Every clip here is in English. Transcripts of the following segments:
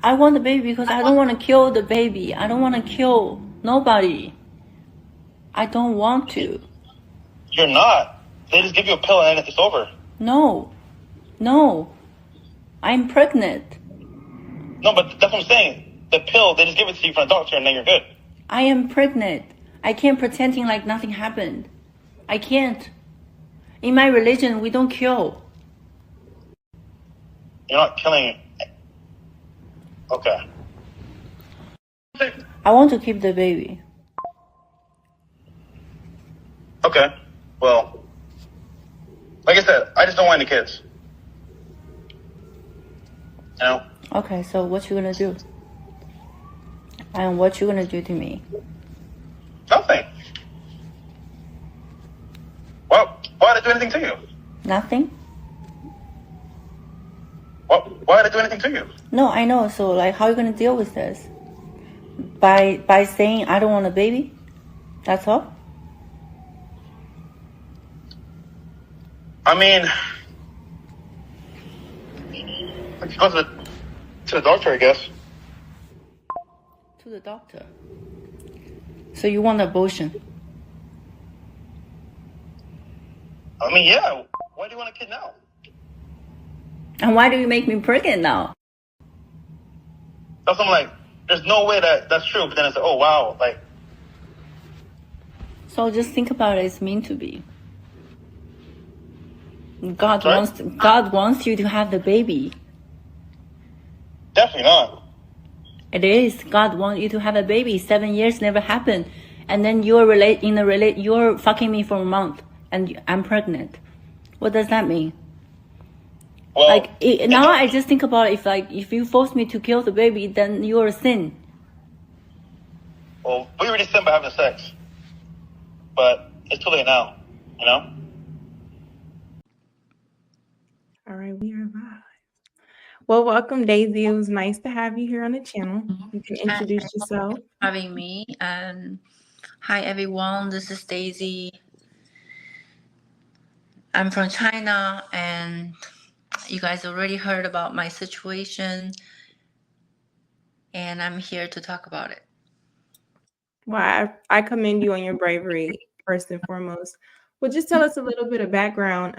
I want the baby because I don't want to kill the baby. I don't want to kill nobody. I don't want to. You're not. They just give you a pill and then it's over. No. I'm pregnant. No, but that's what I'm saying. The pill, they just give it to you from a doctor and then you're good. I am pregnant. I can't pretending like nothing happened. I can't. In my religion, we don't kill. You're not killing. Okay. I want to keep the baby. Okay. Well, like I said, I just don't want any kids. You know? Okay, so what you gonna do? And what you gonna do to me? Nothing. Well, why did I do anything to you? Nothing? Why did I do anything to you? No, I know. So like, how are you gonna deal with this? By saying I don't want a baby? That's all? I mean, I could go to the doctor, I guess. To the doctor. So you want abortion? I mean, yeah. Why do you want a kid now? And why do you make me pregnant now? That's what I'm like. There's no way that's true. But then it's like, oh wow, like. So just think about it. It's meant to be. God wants you to have the baby. Definitely not. It is. God wants you to have a baby. 7 years never happened, and then you're fucking me for a month, and I'm pregnant. What does that mean? Well, now I just think about it, if you force me to kill the baby, then you're a sin. Well, we already sinned by having sex, but it's too late now. You know. All right, we are live. Well, welcome, Daisy. It was nice to have you here on the channel. You can introduce yourself. Having me, and hi everyone. This is Daisy. I'm from China, and you guys already heard about my situation, and I'm here to talk about it. Well, I commend you on your bravery, first and foremost. Well, just tell us a little bit of background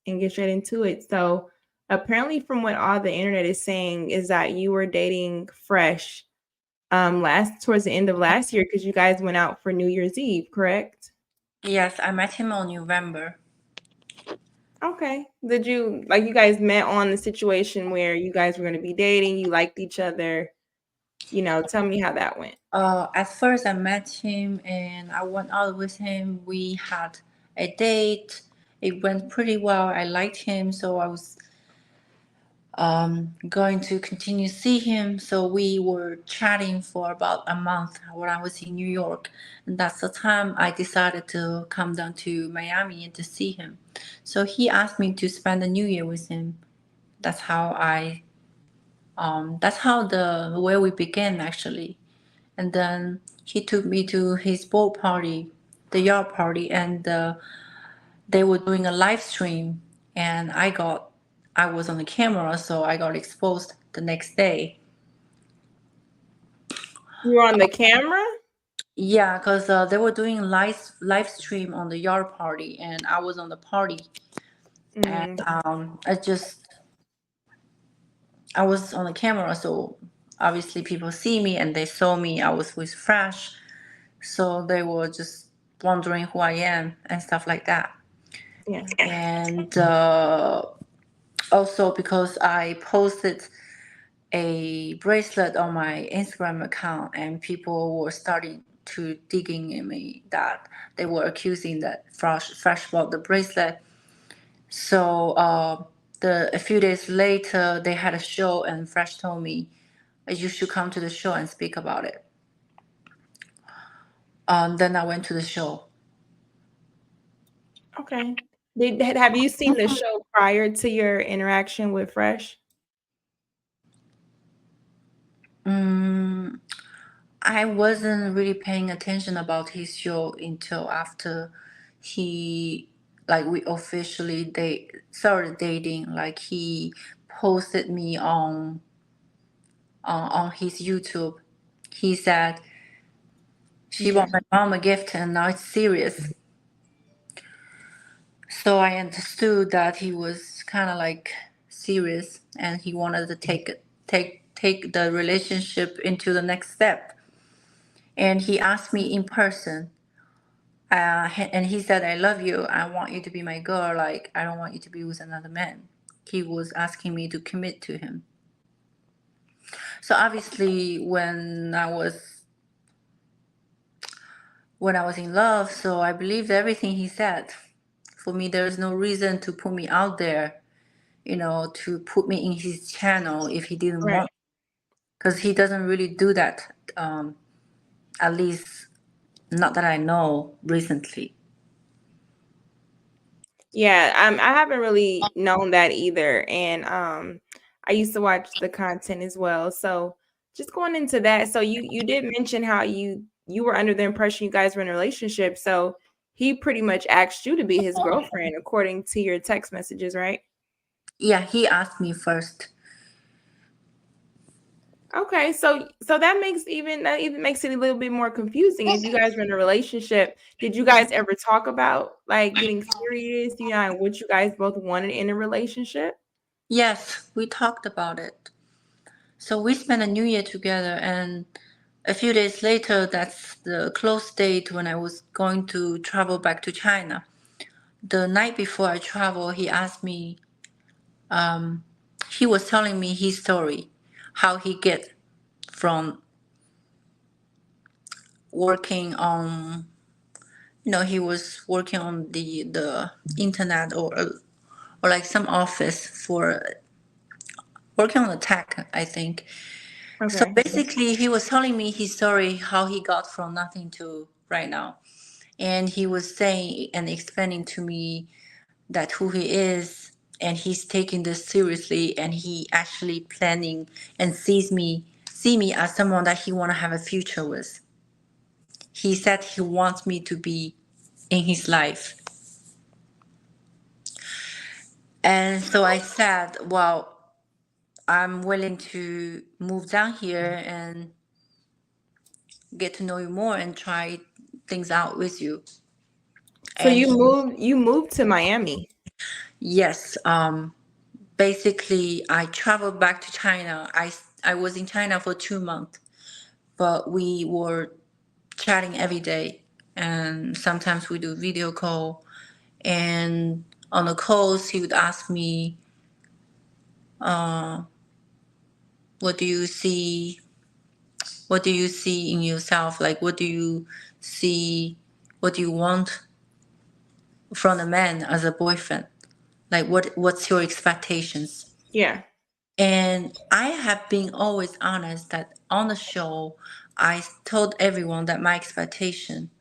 and get straight into it. So apparently from what all the internet is saying is that you were dating Fresh towards the end of last year because you guys went out for New Year's Eve, correct? Yes, I met him on November. Okay. Did you guys met on the situation where you guys were going to be dating, you liked each other? Tell me how that went. At first I met him and I went out with him. We had a date. It went pretty well. I liked him, so I was going to continue to see him. So we were chatting for about a month when I was in New York, and that's the time I decided to come down to Miami and to see him. So he asked me to spend the New Year with him. That's how the way we began, actually. And then he took me to his boat party, the yacht party, and they were doing a live stream, and I was on the camera, so I got exposed the next day. You were on the camera? Yeah, because they were doing live stream on the yard party, and I was on the party. And I was on the camera, so obviously people see me, and they saw me. I was with Fresh, so they were just wondering who I am and stuff like that. Yeah. And also because I posted a bracelet on my Instagram account, and people were starting to digging in me that they were accusing that Fresh bought the bracelet. So a few days later, they had a show, and Fresh told me, you should come to the show and speak about it. Then I went to the show. Okay. Have you seen the show prior to your interaction with Fresh? I wasn't really paying attention about his show until after we officially started dating. Like, he posted me on on his YouTube. He said she Okay. bought my mom a gift and now it's serious. So I understood that he was kind of like serious and he wanted to take the relationship into the next step. And he asked me in person. And he said, "I love you. I want you to be my girl. Like I don't want you to be with another man." He was asking me to commit to him. So obviously, when I was in love, so I believed everything he said. For me, there's no reason to put me out there, to put me in his channel if he didn't Right. want, because he doesn't really do that. At least not that I know recently. Yeah, I haven't really known that either. And I used to watch the content as well. So just going into that, so you did mention how you were under the impression you guys were in a relationship. So he pretty much asked you to be his girlfriend according to your text messages, right? Yeah, he asked me first. Okay, so that even makes it a little bit more confusing. If you guys were in a relationship, did you guys ever talk about like getting serious, and what you guys both wanted in a relationship? Yes, we talked about it. So we spent a new year together, and a few days later, that's the close date when I was going to travel back to China. The night before I travel, he asked me, he was telling me his story, how he get from working on, he was working on the internet or like some office for working on the tech, I think. So Okay. basically, he was telling me his story, how he got from nothing to right now. And he was saying and explaining to me that who he is, and he's taking this seriously, and he actually planning and see me as someone that he want to have a future with. He said he wants me to be in his life. And so I said, well, I'm willing to move down here and get to know you more and try things out with you. So And you moved to Miami. yes, basically I traveled back to China. I was in China for 2 months, but we were chatting every day, and sometimes we do video call. And on the calls, he would ask me, "What do you see? What do you see in yourself? Like, what do you see? What do you want from a man as a boyfriend? Like, what's your expectations?" Yeah. And I have been always honest that on the show, I told everyone that my expectation.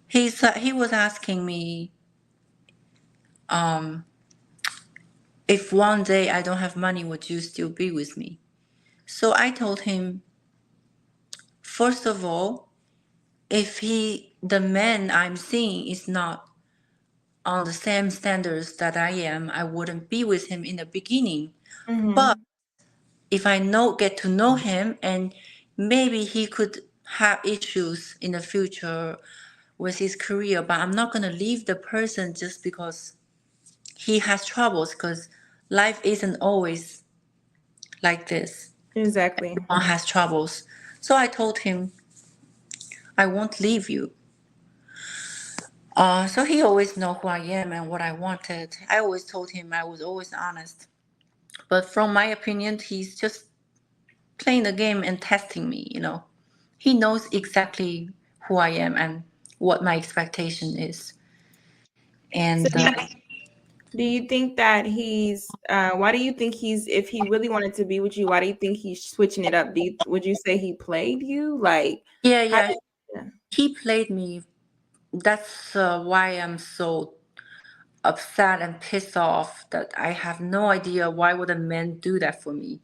He was asking me, if one day I don't have money, would you still be with me? So I told him, first of all, if the man I'm seeing is not on the same standards that I am, I wouldn't be with him in the beginning. But Mm-hmm. if I get to know him, and maybe he could have issues in the future with his career, but I'm not going to leave the person just because he has troubles, because life isn't always like this. Exactly. Everyone has troubles. So I told him, I won't leave you. So he always know who I am and what I wanted. I always told him I was always honest. But from my opinion, he's just playing the game and testing me. He knows exactly who I am and what my expectation is. So And do you think that why do you think if he really wanted to be with you, why do you think he's switching it up? Would you say he played you? Like, yeah, how yeah, yeah. he played me. That's why I'm so upset and pissed off that I have no idea why would a man do that for me.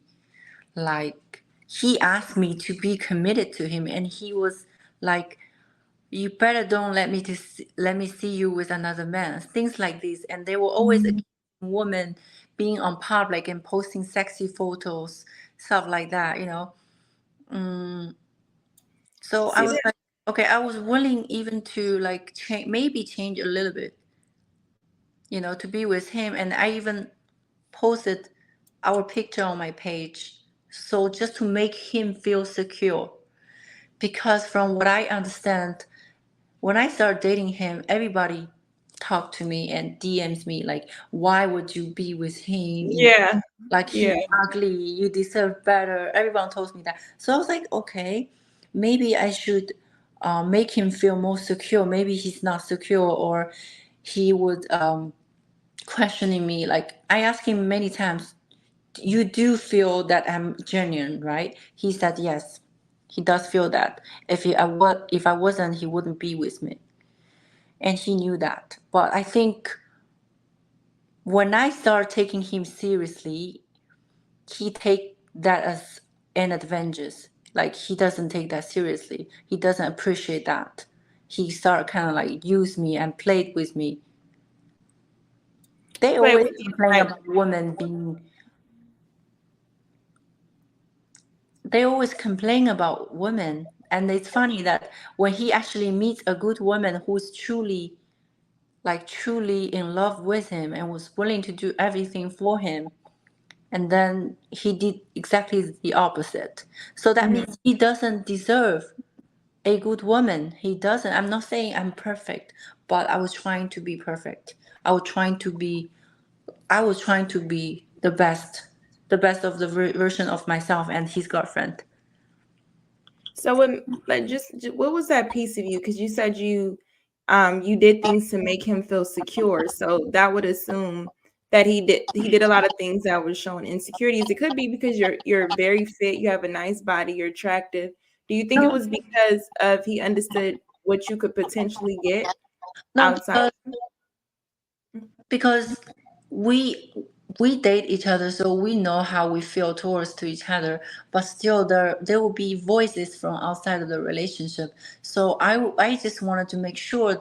Like, he asked me to be committed to him, and he was like, "You better don't let me see you with another man." Things like this, and they were always accusing women being on public and posting sexy photos, stuff like that, So I See was that? like, okay, I was willing even to like change, maybe change a little bit, to be with him. And I even posted our picture on my page. So just to make him feel secure. Because from what I understand, when I started dating him, everybody talked to me and DMs me like, why would you be with him? Yeah. Like Yeah. he's ugly, you deserve better. Everyone told me that. So I was like, okay, maybe I should make him feel more secure. Maybe he's not secure, or he would questioning me. Like I asked him many times, you do feel that I'm genuine, right? He said yes. He does feel that. If I wasn't, he wouldn't be with me. And he knew that. But I think when I started taking him seriously, he take that as an advantage. Like he doesn't take that seriously. He doesn't appreciate that. He started kind of like use me and played with me. They Play always with you, complain like, about women being. They always complain about women, and it's funny that when he actually meets a good woman who's truly in love with him and was willing to do everything for him, and then he did exactly the opposite. So that means he doesn't deserve a good woman. He doesn't. I'm not saying I'm perfect, but I was trying to be perfect. I was trying to be the best of the version of myself and his girlfriend. so what was that piece of you? Because you said you did things to make him feel secure. So that would assume that he did a lot of things that was showing insecurities. It could be because you're very fit, you have a nice body, you're attractive. Do you think it No, was because of he understood what you could potentially get no, outside? because we we date each other, so we know how we feel towards to each other, but still there will be voices from outside of the relationship. So I just wanted to make sure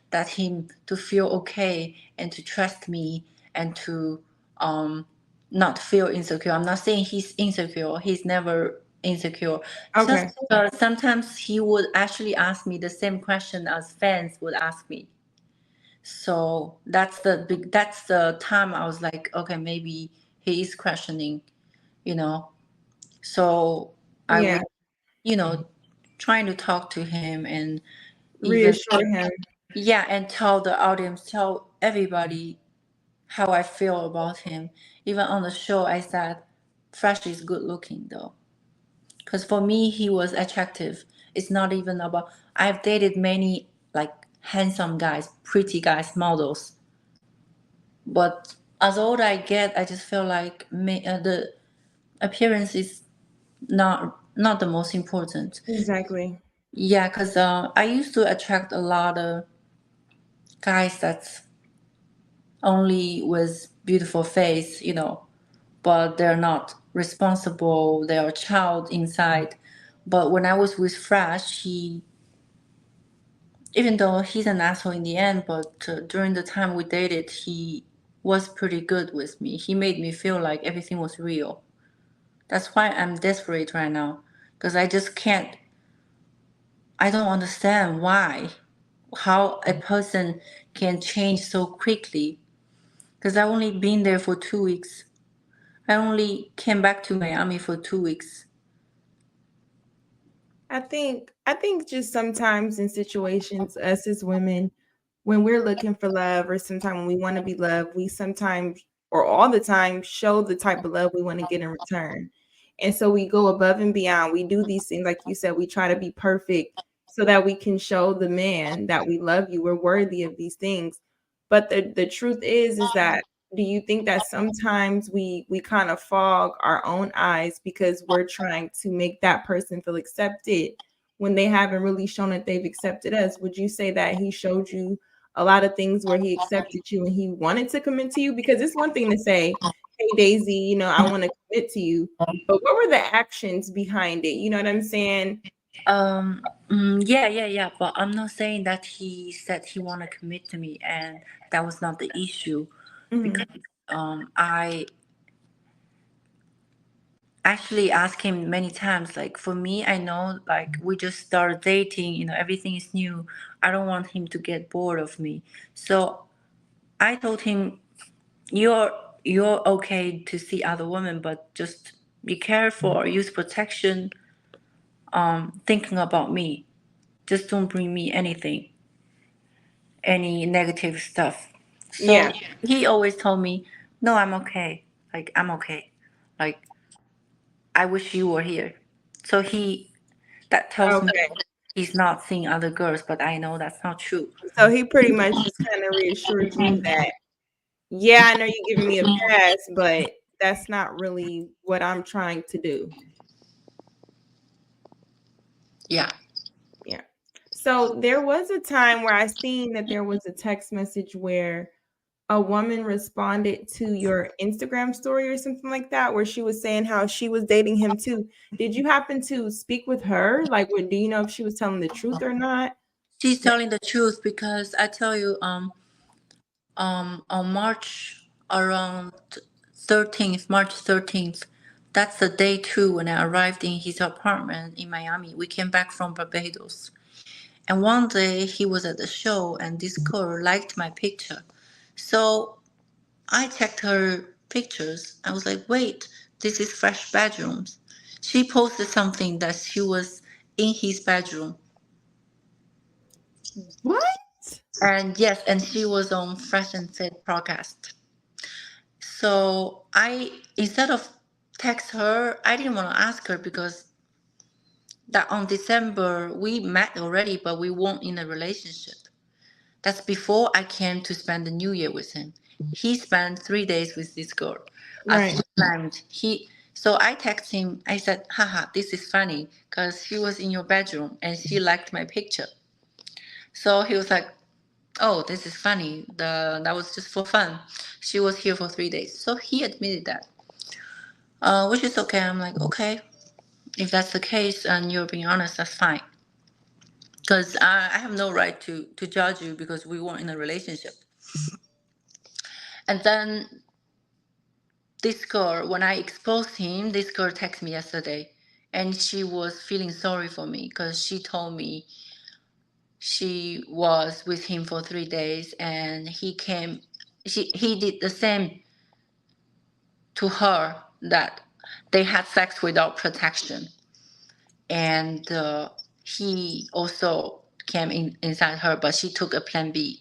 that him to feel okay and to trust me and to um not feel insecure. I'm not saying he's insecure. He's never insecure. Just Okay. sometimes he would actually ask me the same question as fans would ask me. So that's the time I was like, okay, maybe he is questioning, you know. So I Yeah. would, you know, trying to talk to him and even Reassure him. yeah, and tell the audience, tell everybody how I feel about him. Even on the show, I said, Fresh is good looking though, because for me he was attractive. It's not even about. I've dated many like handsome guys, pretty guys, models. But as old I get, I just feel like the appearance is not the most important. Exactly. Yeah, because I used to attract a lot of guys that's only with beautiful face, but they're not responsible. They are child inside. But when I was with Fresh, even though he's an asshole in the end, but during the time we dated, he was pretty good with me. He made me feel like everything was real. That's why I'm desperate right now, because I just can't. I don't understand how a person can change so quickly. Because I only been there for 2 weeks. I only came back to Miami for 2 weeks. I think just sometimes in situations, us as women, when we're looking for love, or sometimes when we want to be loved, we sometimes or all the time show the type of love we want to get in return. And so we go above and beyond. We do these things, like you said, we try to be perfect so that we can show the man that we love you, we're worthy of these things. But the truth is that, do you think that sometimes we kind of fog our own eyes because we're trying to make that person feel accepted when they haven't really shown that they've accepted us? Would you say that he showed you a lot of things where he accepted you and he wanted to commit to you? Because it's one thing to say, hey Daisy, I want to commit to you, but what were the actions behind it? You know what I'm saying? Yeah. But I'm not saying that he said he want to commit to me, and that was not the issue. Mhm. Because I actually asked him many times, like, for me, I know, like, we just started dating, everything is new. I don't want him to get bored of me. So I told him, you're you're okay to see other women, but just be careful, use protection, thinking about me. Just don't bring me anything, any negative stuff. So Yeah. he always told me, no, I'm okay. Like, I'm okay. Like, I wish you were here. So that tells me Okay. he's not seeing other girls, but I know that's not true. So he pretty much just kind of reassured you that, yeah, I know you're giving me a pass, but that's not really what I'm trying to do. Yeah. Yeah. So there was a time where I seen that there was a text message where a woman responded to your Instagram story or something like that, where she was saying how she was dating him too. Did you happen to speak with her? Like, do you know if she was telling the truth or not? She's telling the truth because I tell you, on March around 13th, March 13th, that's the day two when I arrived in his apartment in Miami. We came back from Barbados. And one day he was at the show and this girl liked my picture. So I checked her pictures. I was like, wait, this is fresh bedrooms. She posted something that she was in his bedroom. What? And yes, and she was on Fresh and Fit podcast. So instead of text her, I didn't want to ask her because that on December we met already, but we weren't in a relationship. That's before I came to spend the New Year with him. He spent 3 days with this girl. As Right. he planned. So I texted him. I said, haha, this is funny because she was in your bedroom and she liked my picture. So he was like, oh, this is funny. That was just for fun. She was here for 3 days. So he admitted that, which is okay. I'm like, okay, if that's the case and you're being honest, that's fine. Because I have no right to judge you because we weren't in a relationship. And then this girl, when I exposed him, this girl texted me yesterday and she was feeling sorry for me because she told me she was with him for 3 days and he did the same to her, that they had sex without protection. And he also came inside her, but she took a plan B.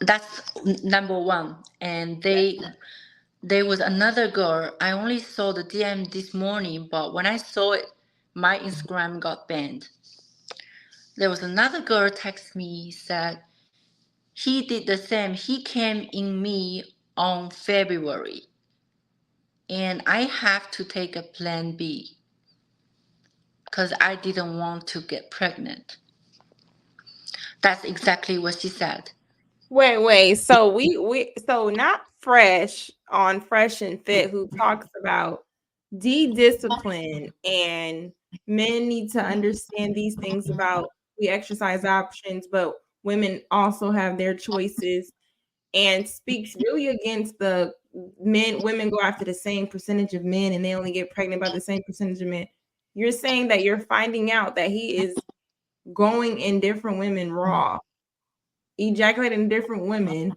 That's number one. And there was another girl. I only saw the DM this morning, but when I saw it, my Instagram got banned. There was another girl text me, said he did the same. He came in me on February, and I have to take a plan B because I didn't want to get pregnant. That's exactly what she said. Wait. So so not Fresh on Fresh and Fit, who talks about discipline and men need to understand these things about we exercise options, but women also have their choices, and speaks really against the women go after the same percentage of men and they only get pregnant by the same percentage of men. You're saying that you're finding out that he is going in different women raw, ejaculating different women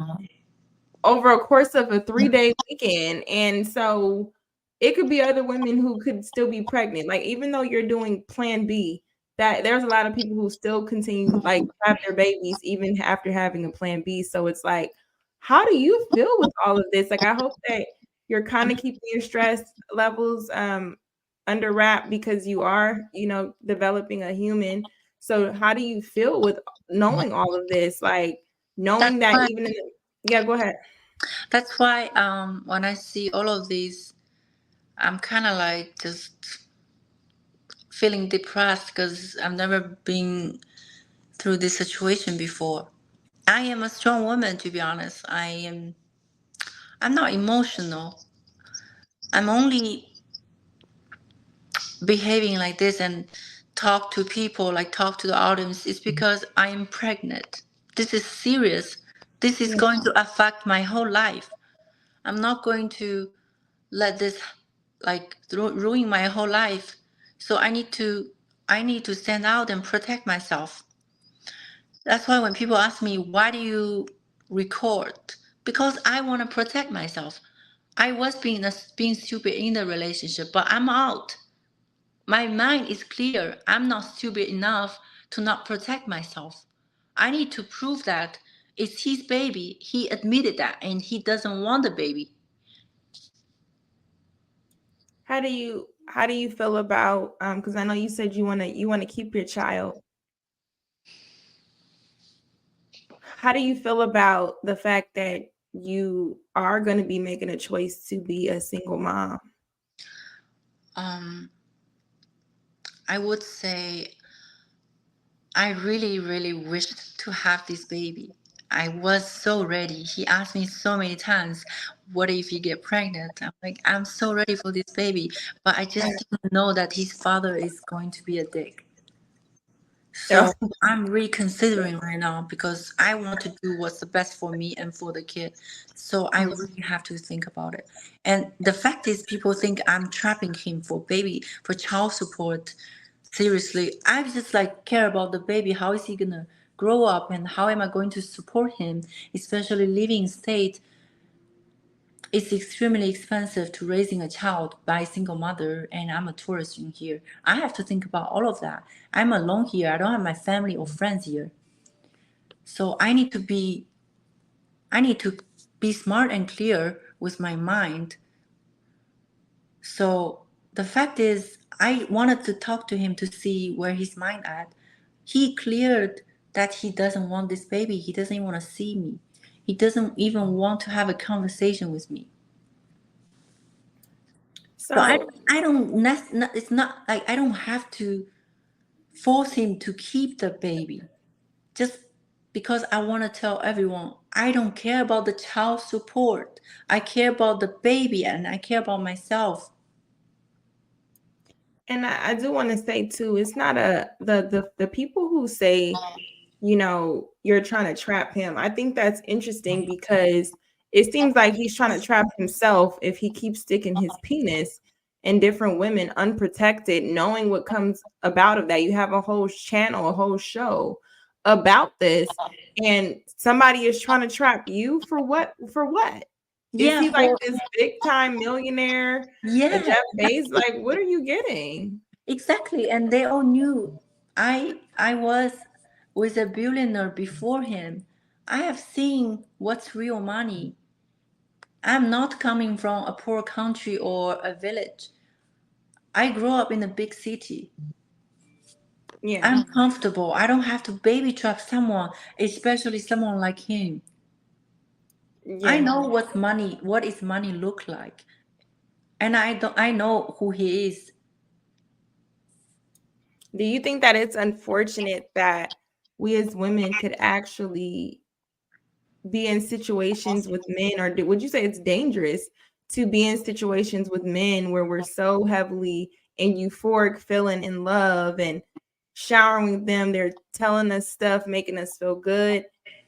over a course of a 3-day weekend. And so it could be other women who could still be pregnant. Like, even though you're doing plan B, that there's a lot of people who still continue like have their babies even after having a plan B. So it's like, how do you feel with all of this? Like, I hope that you're kind of keeping your stress levels under wrap because you are, developing a human. So how do you feel with knowing all of this? Like, knowing That's that why. even yeah, go ahead. That's why. When I see all of these, I'm kind of like just feeling depressed because I've never been through this situation before. I am a strong woman, to be honest. I'm not emotional. I'm only behaving like this and talk to people, like talk to the audience, is because I'm pregnant. This is serious. This is Yeah. going to affect my whole life. I'm not going to let this like ruin my whole life. So I need to stand out and protect myself. That's why when people ask me, why do you record? Because I want to protect myself. I was being stupid in the relationship, but I'm out. My mind is clear. I'm not stupid enough to not protect myself. I need to prove that it's his baby. He admitted that, and he doesn't want the baby. How do you feel about because I know you said you want to keep your child. How do you feel about the fact that you are going to be making a choice to be a single mom? I would say I really, really wished to have this baby. I was so ready. He asked me so many times, what if you get pregnant? I'm like, I'm so ready for this baby. But I just didn't know that his father is going to be a dick. So I'm reconsidering right now because I want to do what's the best for me and for the kid. So I really have to think about it. And the fact is, people think I'm trapping him for child support. Seriously, I just like care about the baby. How is he gonna grow up, and how am I going to support him? Especially living in state, it's extremely expensive to raising a child by a single mother, and I'm a tourist in here. I have to think about all of that. I'm alone here. I don't have my family or friends here. So I need to be smart and clear with my mind. So the fact is, I wanted to talk to him to see where his mind at. He cleared that he doesn't want this baby. He doesn't even want to see me. He doesn't even want to have a conversation with me. So I don't. It's not like I don't have to force him to keep the baby just because I want to tell everyone I don't care about the child support. I care about the baby and I care about myself. And I do want to say too, it's not the people who say, you're trying to trap him. I think that's interesting because it seems like he's trying to trap himself if he keeps sticking his penis in different women unprotected, knowing what comes about of that. You have a whole channel, a whole show about this, and somebody is trying to trap you for what? For what? Is Yeah, he like this big time millionaire? yeah, Jeff Bezos? Like, what are you getting? exactly. And they all knew I was with a billionaire before him. I have seen what's real money. I'm not coming from a poor country or a village. I grew up in a big city. Yeah. I'm comfortable. I don't have to baby trap someone, especially someone like him. I Yeah. know what is money look like. And I know who he is. Do you think that it's unfortunate that we as women could actually be in situations with men, or would you say it's dangerous to be in situations with men where we're so heavily in euphoric feeling in love and showering with them, they're telling us stuff, making us feel good,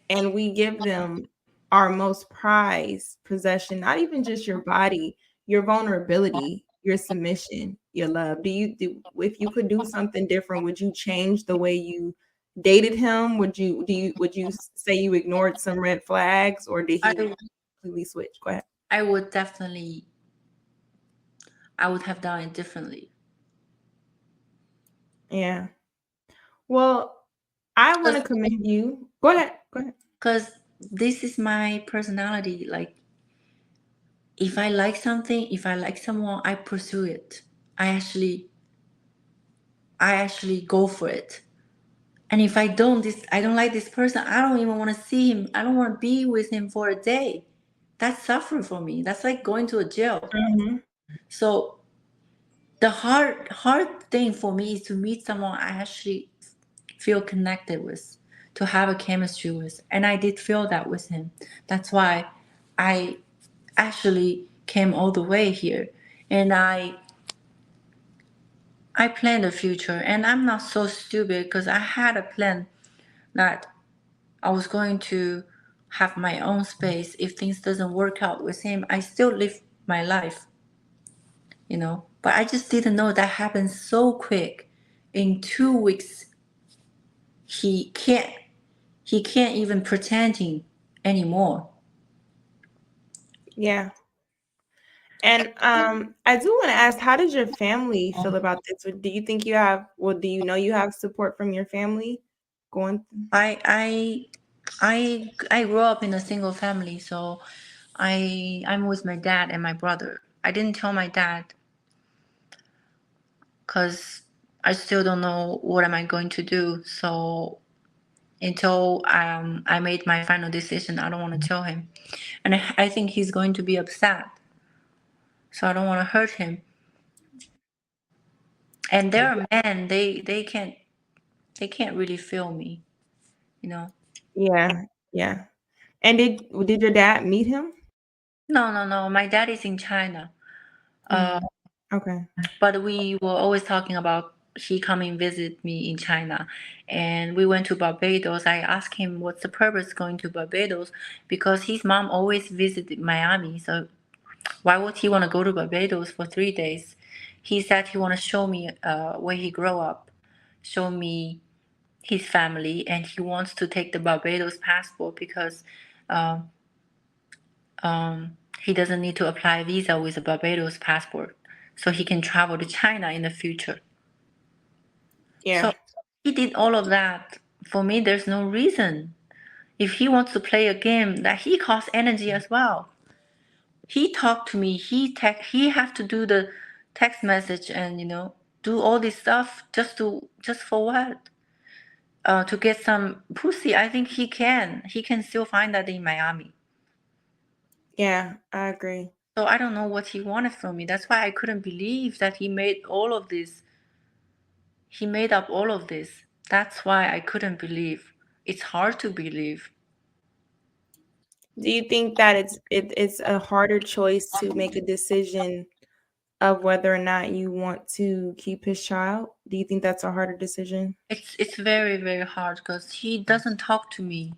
and we give them our most prized possession, not even just your body, your vulnerability, your submission, your love. If you could do something different, would you change the way you dated him? Would you say you ignored some red flags, or did he I completely switch? Go ahead. I would definitely I would have done it differently. Yeah. Well, I want to commend you. Go ahead. Go ahead. Because this is my personality. Like, if I like something, if I like someone, I pursue it. I actually go for it. And if I don't like this person, I don't even want to see him. I don't want to be with him for a day. That's suffering for me. That's like going to a jail. Mm-hmm. So the hard thing for me is to meet someone I actually feel connected with, to have a chemistry with. And I did feel that with him. That's why I actually came all the way here. And I planned the future, and I'm not so stupid because I had a plan that I was going to have my own space. If things doesn't work out with him, I still live my life. But I just didn't know that happened so quick. In 2 weeks, he can't even pretending anymore. Yeah. And I do want to ask, how does your family feel about this? Or do you think you have, well, do you know you have support from your family going? I grew up in a single family, so I'm with my dad and my brother. I didn't tell my dad because I still don't know what am I going to do. So until I made my final decision, I don't want to tell him, and I think he's going to be upset. So I don't want to hurt him. And they're men; they can't really feel me, you know. Yeah, yeah. And did your dad meet him? No. My dad is in China. Okay. But we were always talking about he coming visit me in China, and we went to Barbados. I asked him what's the purpose going to Barbados, because his mom always visited Miami. So why would he want to go to Barbados for 3 days? He said he want to show me where he grew up, show me his family, and he wants to take the Barbados passport because um, he doesn't need to apply a visa with a Barbados passport, so he can travel to China in the future. So Yeah. he did all of that. For me, there's no reason. If he wants to play a game, that he costs energy as well. He talked to me. He have to do the text message and do all this stuff just for what? To get some pussy. I think he can. He can still find that in Miami. Yeah, I agree. So I don't know what he wanted from me. That's why I couldn't believe that he made all of this. He made up all of this. That's why I couldn't believe. It's hard to believe. Do you think that it's a harder choice to make a decision of whether or not you want to keep his child? Do you think that's a harder decision? It's very, very hard because he doesn't talk to me.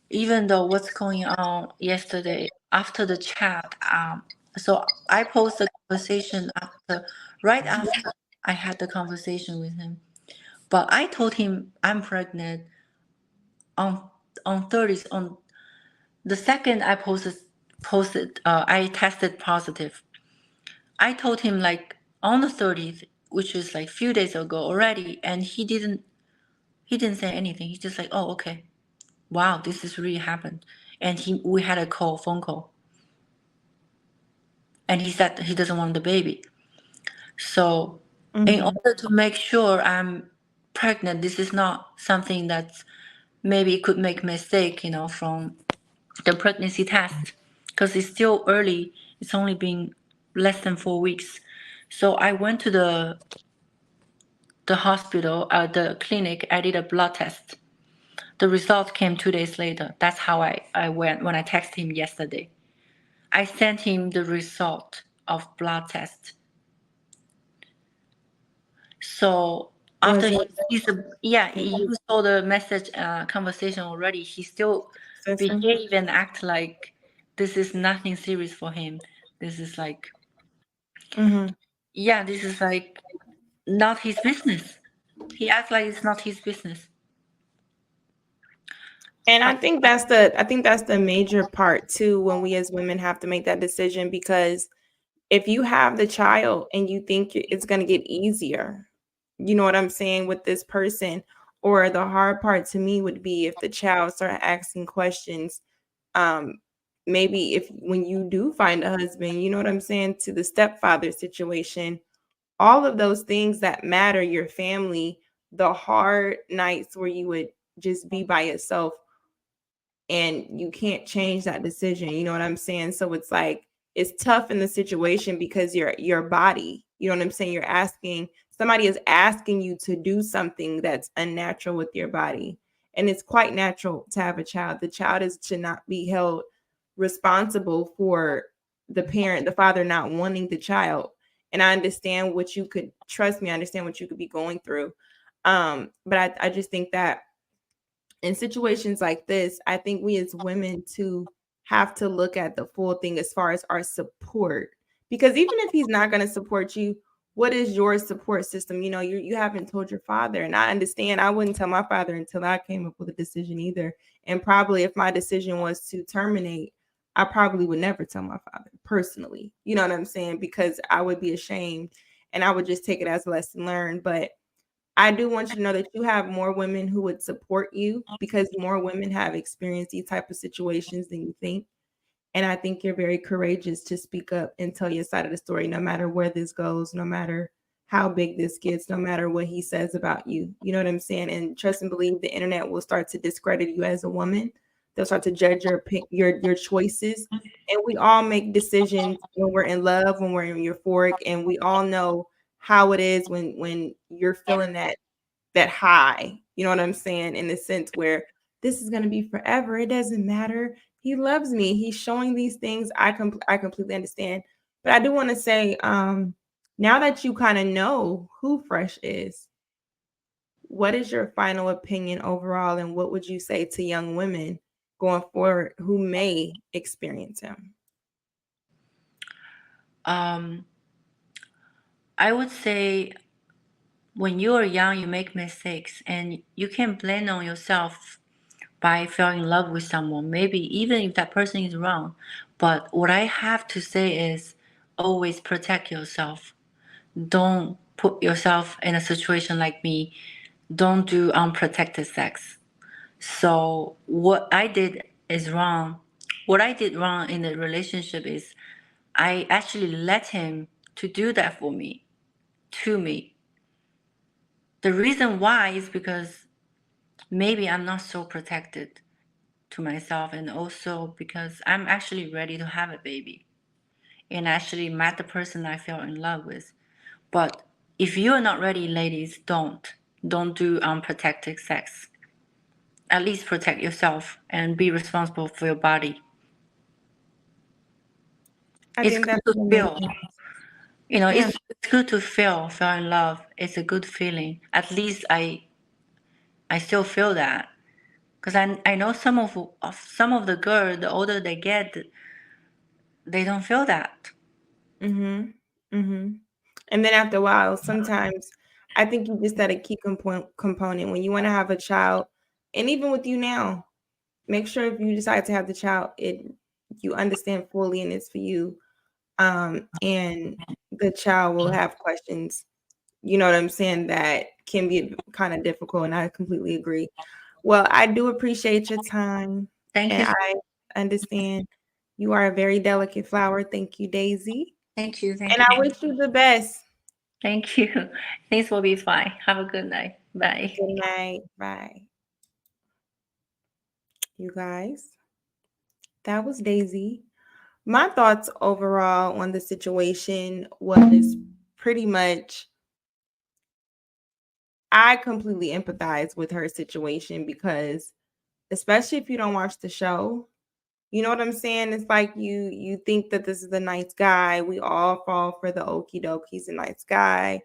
Even though what's going on yesterday after the chat, so I posted a conversation right after I had the conversation with him. But I told him I'm pregnant on 30th. On the second I posted I tested positive. I told him like on the 30th, which is like few days ago already, and he didn't say anything. He's just like, oh, okay. Wow, this is really happened. And we had a phone call. And he said he doesn't want the baby. So in order to make sure I'm pregnant, this is not something that maybe could make mistake, from the pregnancy test. Because it's still early. It's only been less than 4 weeks. So I went to the hospital, the clinic. I did a blood test. The result came 2 days later. That's how I went when I texted him yesterday. I sent him the result of blood test. So after you saw the message conversation already. He still behave and act like this is nothing serious for him. This is like, this is like not his business. He acts like it's not his business. And I think that's the major part too, when we as women have to make that decision, because if you have the child and you think it's going to get easier, you know what I'm saying, with this person, or the hard part to me would be if the child started asking questions, maybe if when you do find a husband, you know what I'm saying, to the stepfather situation, all of those things that matter, your family, the hard nights where you would just be by yourself and you can't change that decision. You know what I'm saying? So it's like, it's tough in the situation because your body, you know what I'm saying? Somebody is asking you to do something that's unnatural with your body. And it's quite natural to have a child. The child should not be held responsible for the father not wanting the child. And I understand trust me, I understand what you could be going through. But I just think that in situations like this, I think we as women too have to look at the full thing as far as our support, Because even if he's not going to support you, what is your support system? You haven't told your father. And I understand I wouldn't tell my father until I came up with a decision either. And probably if my decision was to terminate, I probably would never tell my father personally. You know what I'm saying? Because I would be ashamed and I would just take it as a lesson learned. But I do want you to know that you have more women who would support you because more women have experienced these type of situations than you think. And I think you're very courageous to speak up and tell your side of the story, no matter where this goes, no matter how big this gets, no matter what he says about you. You know what I'm saying? And trust and believe the internet will start to discredit you as a woman. They'll start to judge your choices. And we all make decisions when we're in love, when we're euphoric, and we all know how it is when you're feeling that high. You know what I'm saying? In the sense where this is going to be forever. It doesn't matter. He loves me. He's showing these things. I completely understand. But I do want to say, now that you kind of know who Fresh is, what is your final opinion overall, and what would you say to young women going forward who may experience him? I would say when you are young, you make mistakes, and you can blame on yourself by falling in love with someone, maybe even if that person is wrong. But what I have to say is always protect yourself. Don't put yourself in a situation like me. Don't do unprotected sex. So what I did is wrong. What I did wrong in the relationship is I actually let him to do that for me, to me. The reason why is because maybe I'm not so protected to myself, and also because I'm actually ready to have a baby and actually met the person I fell in love with. But if you're not ready, ladies, don't do unprotected sex. At least protect yourself and be responsible for your body. I It's think good that's to feel. amazing. Yeah. It's good to fall in love. It's a good feeling. At least I still feel that because I know some of the girls, the older they get, they don't feel that. Mm-hmm. Mm-hmm. And then after a while, sometimes I think you just said a key component when you want to have a child, and even with you now, make sure if you decide to have the child, you understand fully and it's for you. And the child will have questions, you know what I'm saying, that can be kind of difficult. And I completely agree. Well, I do appreciate your time. Thank you. And I understand you are a very delicate flower. Thank you, Daisy. Thank you. And I wish you the best. Thank you. Things will be fine. Have a good night. Bye. Good night. Bye. You guys, that was Daisy. My thoughts overall on the situation was pretty much I completely empathize with her situation because especially if you don't watch the show, you know what I'm saying? It's like you think that this is a nice guy. We all fall for the okie doke. He's a nice guy.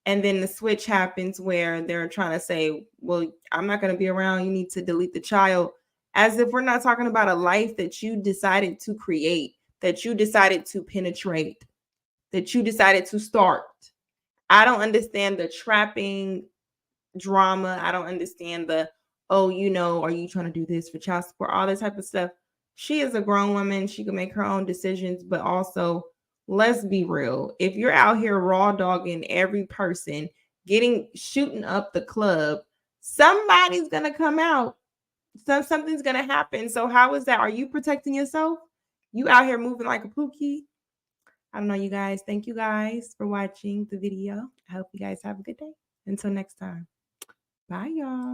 And then the switch happens where they're trying to say, well, I'm not going to be around. You need to delete the child. As if we're not talking about a life that you decided to create, that you decided to penetrate, that you decided to start. I don't understand the trapping drama. I don't understand the, oh, are you trying to do this for child support? All that type of stuff. She is a grown woman. She can make her own decisions, but also let's be real. If you're out here raw dogging every person, shooting up the club, somebody's gonna come out. Something's gonna happen. So how is that? Are you protecting yourself? You out here moving like a pookie? I don't know, you guys. Thank you guys for watching the video. I hope you guys have a good day. Until next time. Bye, y'all.